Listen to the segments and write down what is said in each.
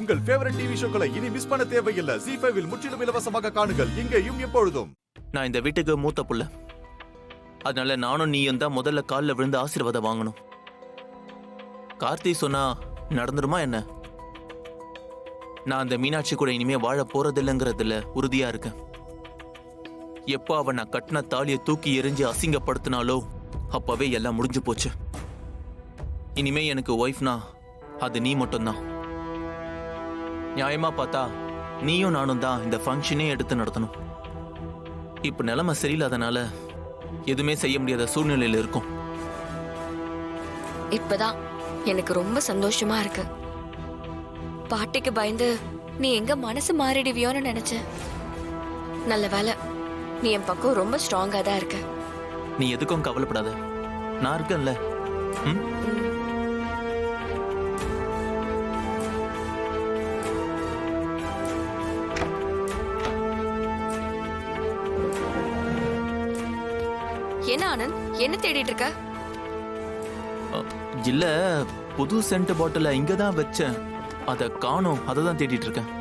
உங்கள் favourite TV ஷோக்களை இனி miss பண்ண தேவையில்லை. ZEE5 இல் முற்றிலும் இலவசமாக காணுங்கள், இங்கேயும் எப்பொழுதும். நான் இந்த வீட்டுக்கு மூத்த புள்ள. அதனால நானும் நீயும் தான் முதல்ல காலில் விழுந்து ஆசீர்வாதம் வாங்கணும். கார்த்தி சொன்னா நடந்துருமா என்ன? நான் அந்த மீனாட்சி கூட இனிமே வாழ போறதில்லைங்கிறதுல உறுதியா இருக்கேன். எப்போ அவன் நான் கட்டின தாலியை தூக்கி எரிஞ்சு அசிங்கப்படுத்தினாலோ அப்பவே எல்லாம் முடிஞ்சு போச்சு. இனிமே எனக்கு ஒய்ஃப்னா அது நீ மட்டும்தான். நியாயமா பார்த்தா நீயும் நானும் தான் இந்த ஃபங்க்ஷனே எடுத்து நடத்தணும். இப்ப நிலைமை சரியில்லாதனால எதுவுமே செய்ய முடியாத சூழ்நிலையில இருக்கும். இப்பதான் எனக்கு ரொம்ப சந்தோஷமா இருக்கு. பாட்டிக்கு பயந்து நீ எங்க மனசு மாறிடுவியோன்னு நினைச்சேன். நல்ல வேலை, நீ என் பக்கம் ரொம்ப ஸ்ட்ராங்கா தான் இருக்க. நீ எதுக்கும் கவலைப்படாத, நான் இருக்கேன்ல. என்ன ஆனந்த், என்ன தேடிட்டு இருக்க? இல்ல, புது சென்ட் பாட்டில இங்கதான் வச்சேன், அத காணோம், அததான் தேடிட்டு இருக்கேன்.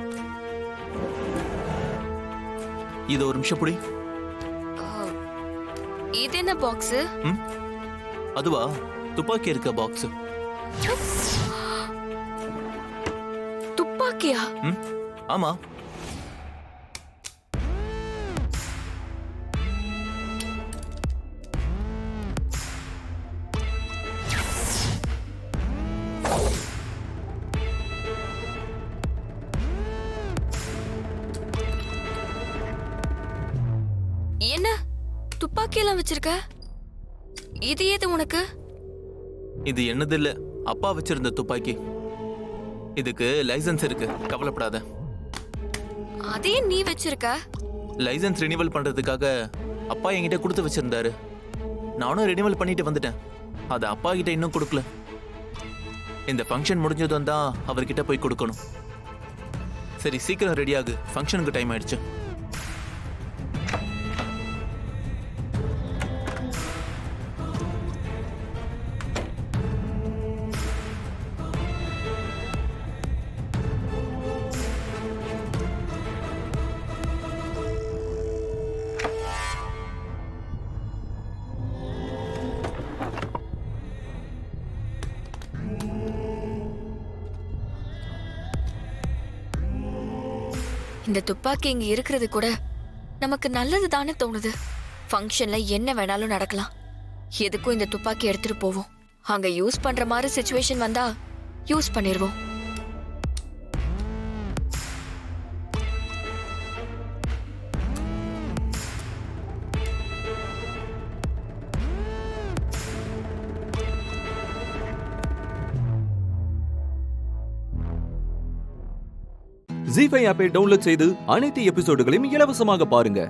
இது ஒரு நிமிஷம் புடி. இது என்ன பாக்ஸ்? அதுவா, துப்பாக்கி இருக்க பாக்ஸ். துப்பாக்கியா? ஆமா. என்ன துப்பாக்கி எல்லாம் வச்சிருக்க? இது ஏது உனக்கு? இது என்னது இல்ல, அப்பா வச்சிருந்த துப்பாக்கி. இதுக்கு லைசென்ஸ் இருக்கு, கவலைப்படாத. அதையும் நீ வச்சிருக்க? லைசென்ஸ் ரினிவல் பண்றதுக்காக அப்பா என்கிட்ட கொடுத்து வச்சிருந்தாரு. நானும் ரினிவல் பண்ணிட்டு வந்துட்டேன். அது அப்பா கிட்ட இன்னும் கொடுக்கல. இந்த ஃபங்க்ஷன் முடிஞ்சதும் தான் அவர்கிட்ட போய் கொடுக்கணும். சரி, சீக்கிரம் ரெடி ஆகு, ஃபங்க்ஷனுக்கு டைம் ஆயிடுச்சு. இந்த துப்பாக்கி இங்க இருக்கிறது கூட நமக்கு நல்லது தானே தோணுது. ஃபங்க்ஷன்ல என்ன வேணாலும் நடக்கலாம். எதுக்கும் இந்த துப்பாக்கி எடுத்துட்டு போவோம். அங்க யூஸ் பண்ற மாதிரி சிச்சுவேஷன் வந்தா யூஸ் பண்ணிடுவோம். ZEE5 ஆப்பை டவுன்லோட் செய்து அனைத்து எபிசோடுகளையும் இலவசமாக பாருங்க.